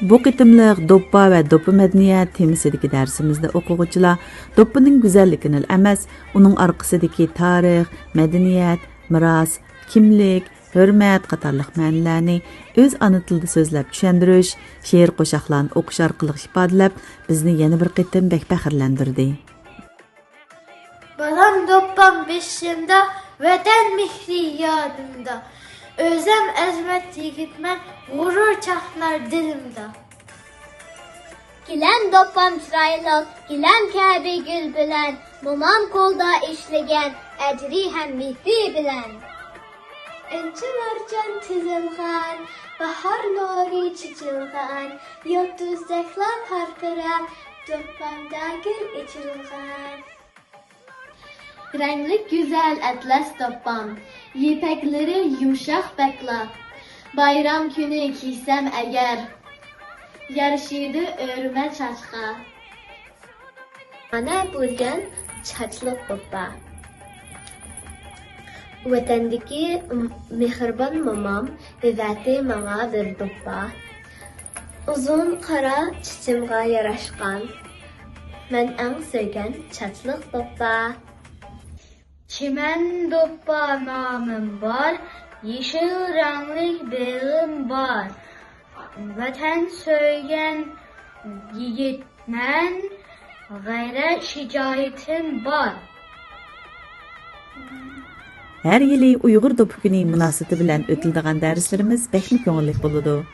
Bu qitimliq do'ppa va do'ppi madaniyat temisidagi darsimizda o'quvchilar do'ppining go'zalligini emas, uning orqasidagi tarix, madaniyat, miros, kimlik, hurmat qatorliq ma'nolarni o'z ona tilida so'zlab tushuntirish, she'r qo'shoqlarni o'qish orqali ifodalab, bizni yana bir qitim faxrlantirdi. Balam do'ppam beshimda, vatan mehri yodimda. Özüm ezmet yigitmen, gurur çahlar dilimde. Gilem doppam çıraylık, gilem Kabe gül bilen, mumam kolda işlegen, ecri hem mihri bilen. Ençi marcan tizilgan, bahar nuri çiçilgan, yıldızlıklar parkıran, doppamda gül içilgan. Renkli güzel atlas doppam, yipekleri yumuşak bekla. Bayram günü giysem eğer, yarışıydı örme çaçka. Ana bulgan çaçlık doppa. Vatandaki mehriban mamam evati bana bir doppa. Uzun kara çiçimga yaraşkan, men en sevgen çaçlık doppa. Çimen doppa namım var, yeşil renkli belim var. Vatan söyleyen yiğitmen, gayret şicayetim var. Her yili Uyghur do'ppi kuni munosabati bilan o'tiladigan darslarimiz bekmi ko'ngilli bo'ladi.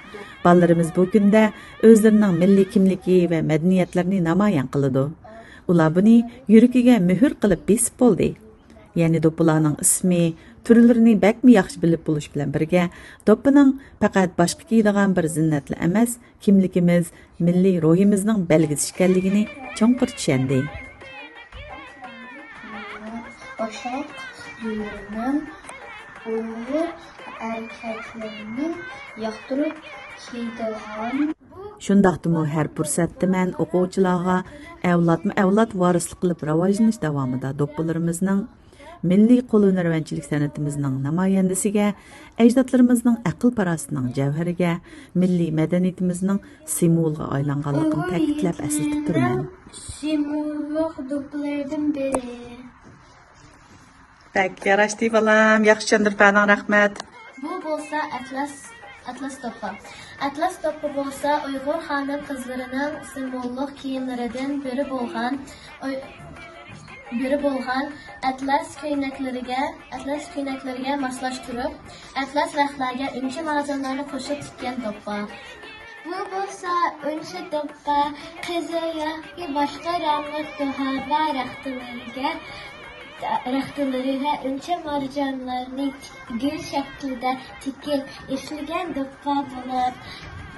Bolalarimiz bu kunda o'zlarining milliy kimligi va madaniyatlarini namoyon qiladi. Ular buni yuragiga muhr qilib besib bo'ldi. Ya'ni do'ppilarning ismi, turlarini bakmi yaxshi bilib bo'lish bilan birga, do'ppining faqat boshqa kiydigan bir zinnatli emas, kimligimiz, milliy ruhimizning belgisi ekanligini cho'nqir tushundi. Oşak yürünen Uyghur erkeklerinin yaktırıp kiydiğen Shundaqdimi har fursatda men o'quvchilarga avlodma-avlod varislik qilib rivojlanish davomida do'ppilarimizning milliy qo'lhunarvanchilik san'atimizning namoyandasiga, ajdodlarimizning aql parosining javhariga, milliy madaniyatimizning simvoliga aylanganligini ta'kidlab eslatib turaman. simurluq do'ppilardan biri. Tak, yarashdi balam, yaxshi tushuntiribding, rahmat. Bu bo'lsa Atlas do'ppi. Atlas do'ppi bo'lsa Uyg'ur xonim qizlarining simvollik kiyimlaridan biri bo'lgan atlas ko'ynaklariga moslashtirib, atlas ranglarga uncha ma'zonlarni qo'shib tikkan do'ppi. Bu bo'lsa uncha do'ppi qizil yoki boshqa rangli duxova rextlariga uncha marjonlarni gul shaklida tikib ishlangan do'ppi bo'lib,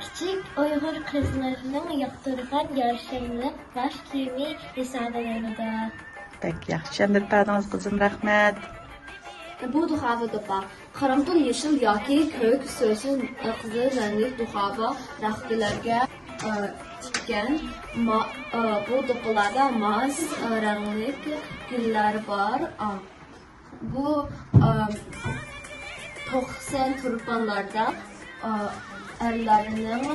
kichik Uyg'ur qizlarining yoqtirgan yoshimliq bosh kiyimi hisoblanadi. Tak, yaxshi tushuntirdingiz qizim, rahmat. Bu duxova do'ppi qaramtir yeşil yoki ko'k so'sin qizil rangli duxova rextlarga tikkan. Bu do'ppilarda maz rangli gullar bor. Bu 90 turpanlarda erlarining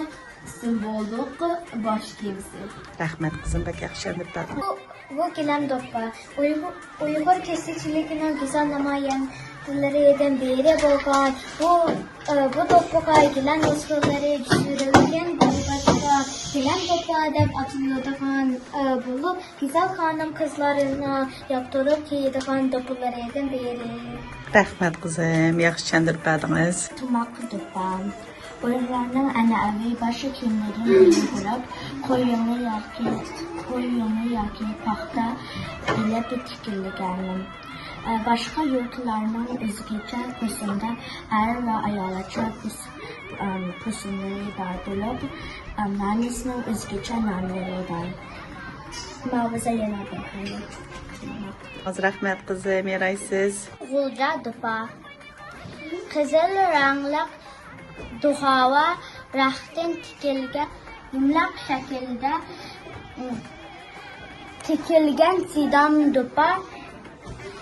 simvolik bosh kiyimsi. Rahmat qizim, bak yaxshi tushuntirdingiz. Bu gilam do'ppi Uyg'ur kesishchiligining go'zal namoyandalaridan biri bo'lgan. Bu do'ppiga gilam usullari tushirilgan bo'lg'achqa gilam do'ppi deb ataladigan bo'lib, go'zal xonim qizlarini yoqtirib kiyadigan do'ppilardan biri. Rahmat qizim, yaxshi tushuntirdingiz. Tumaq do'ppi Uyg'urlarning an'anaviy boshi kiyimlaridan biri bo'lib, qo'yini yoki paxta ilib tikilgan. Boshqa yurtlarning o'zgacha ko'simda er va ayolcha ko'simlari bor bo'lib, ma'nisining o'zgacha nomlari bor. Ma'ruza yana bir Rahmat qizim, yaraysiz. G'ulja do'ppi qizil rangli duxova rextdan tikilgan yumaloq shaklda tikilgan sidam do'ppi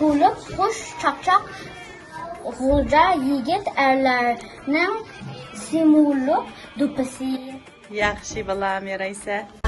bo'lib, xush chaqchaq g'ulja yigit erlarning simvoliq do'ppisi. Yaxshi balam yaraysa.